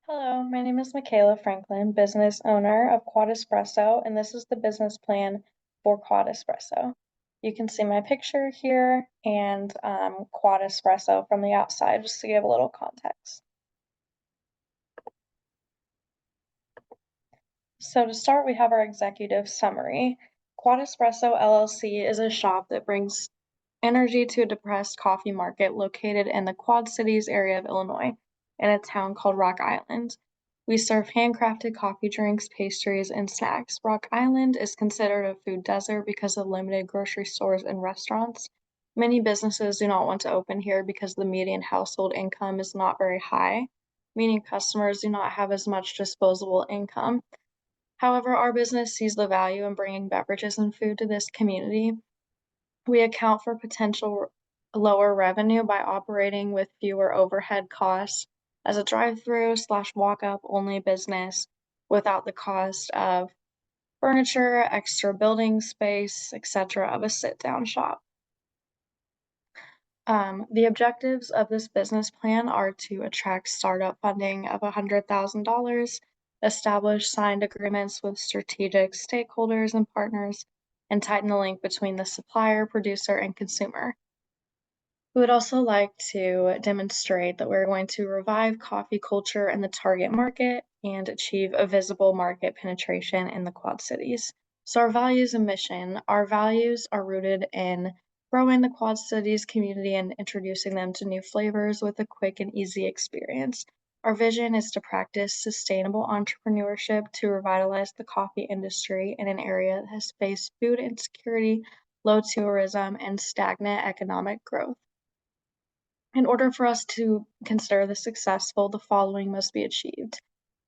Hello, my name is Michaela Franklin, business owner of Quad Espresso, and this is the business plan for Quad Espresso. You can see my picture here and Quad Espresso from the outside, just to give a little context. So to start, we have our executive summary. Quad Espresso LLC is a shop that brings energy to a depressed coffee market located in the Quad Cities area of Illinois, in a town called Rock Island. We serve handcrafted coffee drinks, pastries, and snacks. Rock Island is considered a food desert because of limited grocery stores and restaurants. Many businesses do not want to open here because the median household income is not very high, meaning customers do not have as much disposable income. However, our business sees the value in bringing beverages and food to this community. We account for potential lower revenue by operating with fewer overhead costs as a drive-through slash walk-up only business without the cost of furniture, extra building space, etc. of a sit-down shop. The objectives of this business plan are to attract startup funding of $100,000, establish signed agreements with strategic stakeholders and partners, and tighten the link between the supplier, producer, and consumer. We would also like to demonstrate that we're going to revive coffee culture in the target market and achieve a visible market penetration in the Quad Cities. So our values and mission, our values are rooted in growing the Quad Cities community and introducing them to new flavors with a quick and easy experience. Our vision is to practice sustainable entrepreneurship to revitalize the coffee industry in an area that has faced food insecurity, low tourism, and stagnant economic growth. In order for us to consider this successful, the following must be achieved.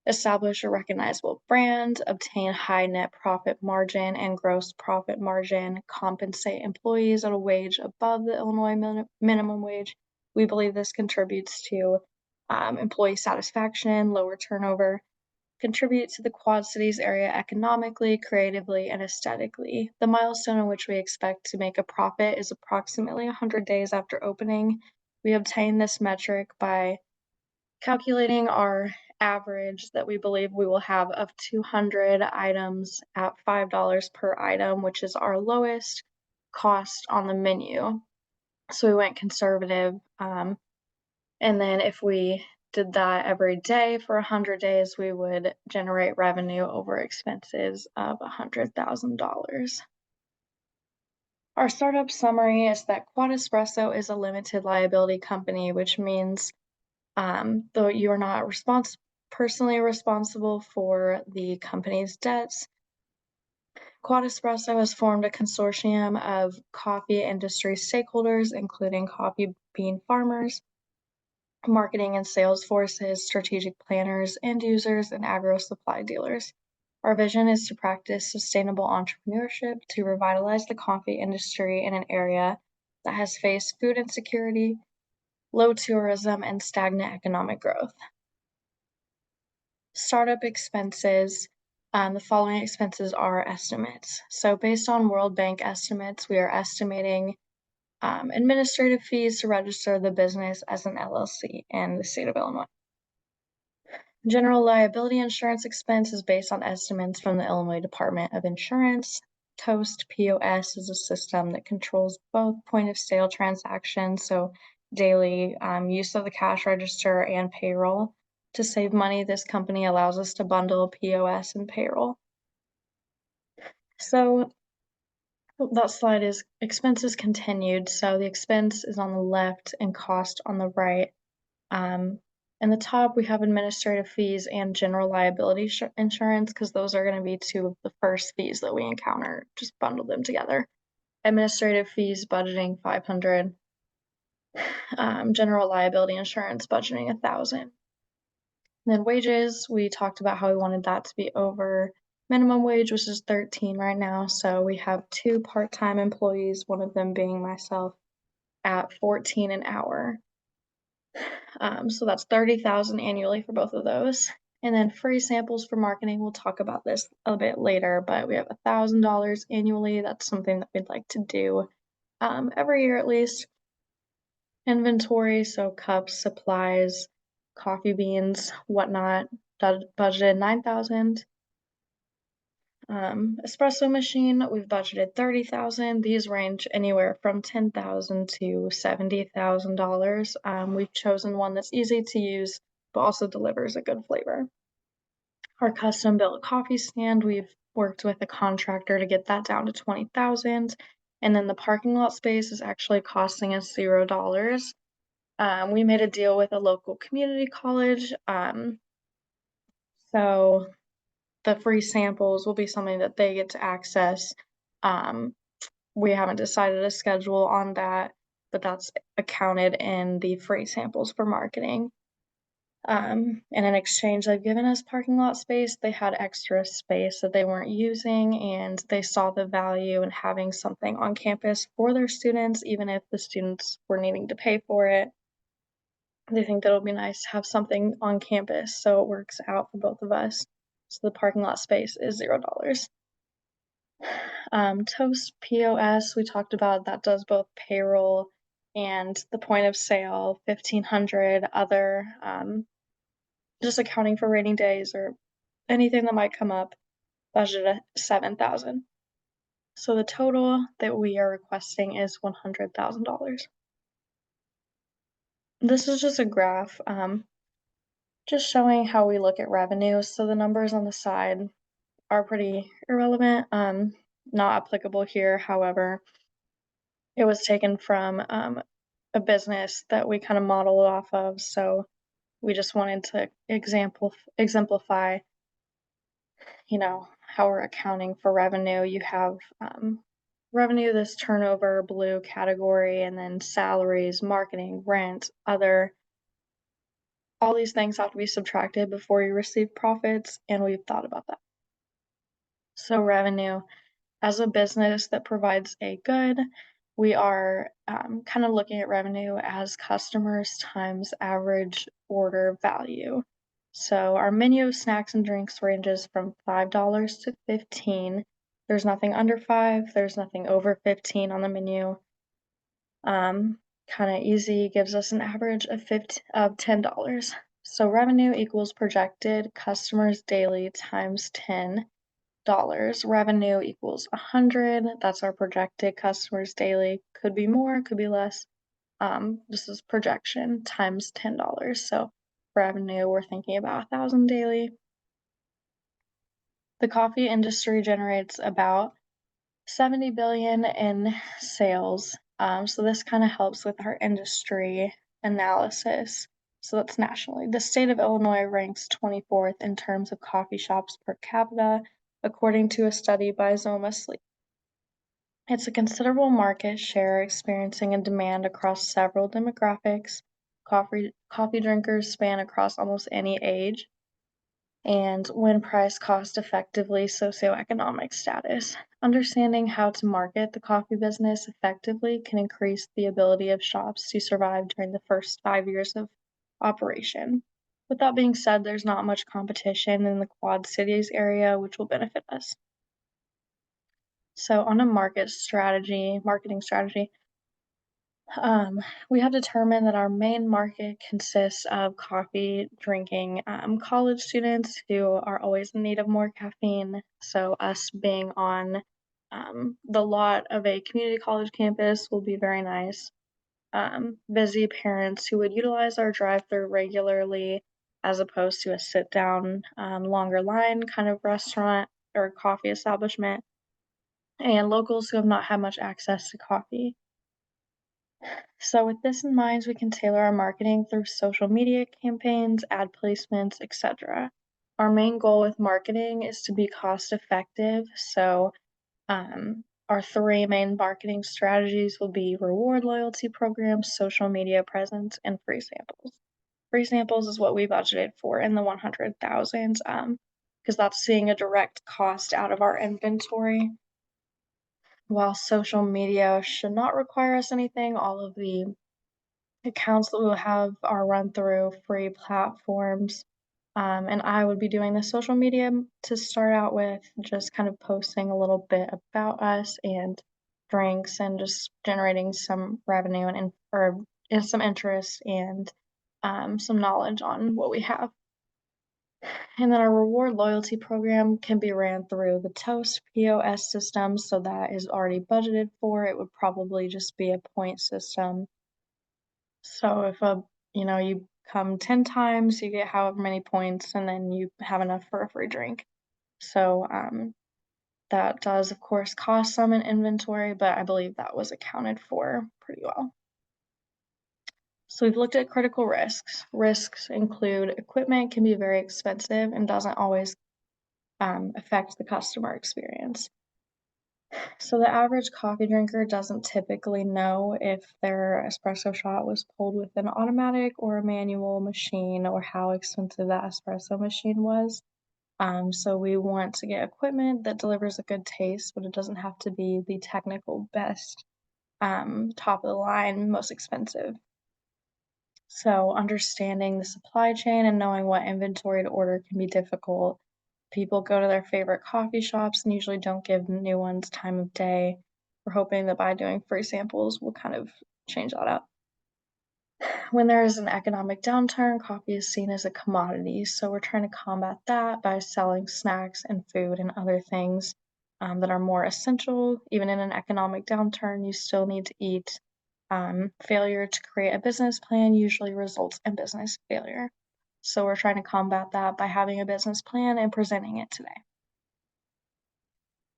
Establish a recognizable brand, obtain high net profit margin and gross profit margin, compensate employees at a wage above the Illinois minimum wage. We believe this contributes to employee satisfaction, lower turnover, contribute to the Quad Cities area economically, creatively, and aesthetically. The milestone in which we expect to make a profit is approximately 100 days after opening. We obtain this metric by calculating our average that we believe we will have of 200 items at $5 per item, which is our lowest cost on the menu. So we went conservative. And then if we did that every day for 100 days, we would generate revenue over expenses of $100,000. Our startup summary is that Quad Espresso is a limited liability company, which means though you are not personally responsible for the company's debts, Quad Espresso has formed a consortium of coffee industry stakeholders, including coffee bean farmers, marketing and sales forces, strategic planners, end users, and agro supply dealers. Our vision is to practice sustainable entrepreneurship to revitalize the coffee industry in an area that has faced food insecurity, low tourism, and stagnant economic growth. Startup expenses. The following expenses are estimates. So based on World Bank estimates, we are estimating administrative fees to register the business as an LLC in the state of Illinois. General liability insurance expense is based on estimates from the Illinois Department of Insurance. Toast POS is a system that controls both point of sale transactions, so daily use of the cash register and payroll. To save money, this company allows us to bundle POS and payroll. So that slide is expenses continued. So the expense is on the left and cost on the right. In the top, we have administrative fees and general liability insurance because those are going to be two of the first fees that we encounter. Just bundle them together. Administrative fees budgeting $500. General liability insurance budgeting $1,000. Then wages, we talked about how we wanted that to be over minimum wage, which is 13 right now. So we have 2 part-time employees, one of them being myself, at 14 an hour. So that's $30,000 annually for both of those. And then free samples for marketing, we'll talk about this a bit later, but we have $1,000 annually. That's something that we'd like to do every year at least. Inventory, so cups, supplies, coffee beans, whatnot, budgeted 9,000. Espresso machine, we've budgeted 30,000. These range anywhere from 10,000 to $70,000. We've chosen one that's easy to use, but also delivers a good flavor. Our custom built coffee stand, we've worked with a contractor to get that down to 20,000. And then the parking lot space is actually costing us $0. We made a deal with a local community college. So the free samples will be something that they get to access. Um, we haven't decided a schedule on that, but that's accounted in the free samples for marketing. And in exchange, they've given us parking lot space. They had extra space that they weren't using, and they saw the value in having something on campus for their students, even if the students were needing to pay for it. They think that it'll be nice to have something on campus, so it works out for both of us. So the parking lot space is $0. Toast POS, we talked about that does both payroll and the point of sale, 1,500 other, just accounting for rainy days or anything that might come up, budget at 7,000. So the total that we are requesting is $100,000. This is just a graph, just showing how we look at revenue. So the numbers on the side are pretty irrelevant, not applicable here. However, it was taken from a business that we kind of modeled off of. So we just wanted to exemplify, how we're accounting for revenue. You have revenue, this turnover, blue category, and then salaries, marketing, rent, other. All these things have to be subtracted before you receive profits, and we've thought about that. So revenue, as a business that provides a good, we are kind of looking at revenue as customers times average order value. So our menu of snacks and drinks ranges from $5 to $15. There's nothing under 5, there's nothing over 15 on the menu. Kind of easy, gives us an average of $10. So revenue equals projected customers daily times $10. Revenue equals 100. That's our projected customers daily. Could be more, could be less. This is projection times $10. So revenue, we're thinking about 1,000 daily. The coffee industry generates about 70 billion in sales. So this kind of helps with our industry analysis. So that's nationally. The state of Illinois ranks 24th in terms of coffee shops per capita, according to a study by Zoma Sleep. It's a considerable market share experiencing a demand across several demographics. Coffee drinkers span across almost any age, and when price cost effectively socioeconomic status. Understanding how to market the coffee business effectively can increase the ability of shops to survive during the first 5 years of operation. With that being said, there's not much competition in the Quad Cities area, which will benefit us. So on a marketing strategy, we have determined that our main market consists of coffee drinking college students who are always in need of more caffeine. So us being on the lot of a community college campus will be very nice. Busy parents who would utilize our drive-through regularly as opposed to a sit-down, longer line kind of restaurant or coffee establishment, and locals who have not had much access to coffee. So with this in mind, we can tailor our marketing through social media campaigns, ad placements, etc. Our main goal with marketing is to be cost effective. So our 3 main marketing strategies will be reward loyalty programs, social media presence, and free samples. Free samples is what we budgeted for in the 100,000, because that's seeing a direct cost out of our inventory. While social media should not require us anything, all of the accounts that we'll have are run through free platforms. And I would be doing the social media to start out with, just kind of posting a little bit about us and drinks and just generating some revenue and some interest and some knowledge on what we have. And then our reward loyalty program can be ran through the Toast POS system, so that is already budgeted for. It would probably just be a point system. So if you come 10 times, you get however many points, and then you have enough for a free drink. So that does, of course, cost some in inventory, but I believe that was accounted for pretty well. So we've looked at critical risks. Risks include equipment can be very expensive and doesn't always affect the customer experience. So the average coffee drinker doesn't typically know if their espresso shot was pulled with an automatic or a manual machine or how expensive that espresso machine was. So we want to get equipment that delivers a good taste, but it doesn't have to be the technical best, top of the line, most expensive. So understanding the supply chain and knowing what inventory to order can be difficult. People go to their favorite coffee shops and usually don't give new ones time of day. We're hoping that by doing free samples, we'll kind of change that up. When there is an economic downturn, coffee is seen as a commodity, so we're trying to combat that by selling snacks and food and other things that are more essential. Even in an economic downturn, you still need to eat. Failure to create a business plan usually results in business failure. So we're trying to combat that by having a business plan and presenting it today.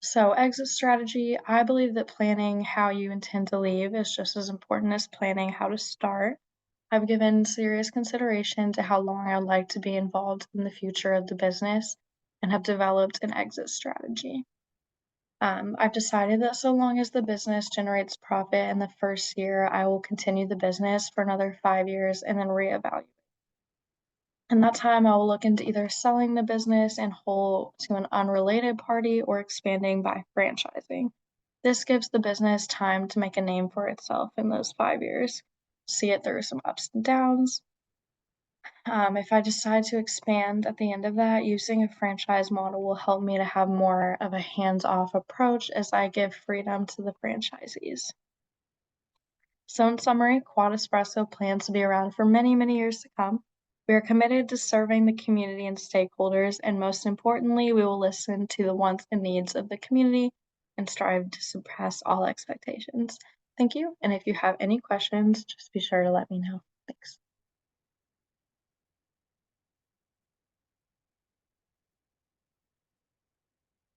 So, exit strategy, I believe that planning how you intend to leave is just as important as planning how to start. I've given serious consideration to how long I would like to be involved in the future of the business and have developed an exit strategy. I've decided that so long as the business generates profit in the first year, I will continue the business for another 5 years and then reevaluate. In that time, I will look into either selling the business in whole to an unrelated party or expanding by franchising. This gives the business time to make a name for itself in those 5 years, see it through some ups and downs. If I decide to expand at the end of that, using a franchise model will help me to have more of a hands-off approach as I give freedom to the franchisees. So in summary, Quad Espresso plans to be around for many, many years to come. We are committed to serving the community and stakeholders, and most importantly, we will listen to the wants and needs of the community and strive to surpass all expectations. Thank you, and if you have any questions, just be sure to let me know. Thanks.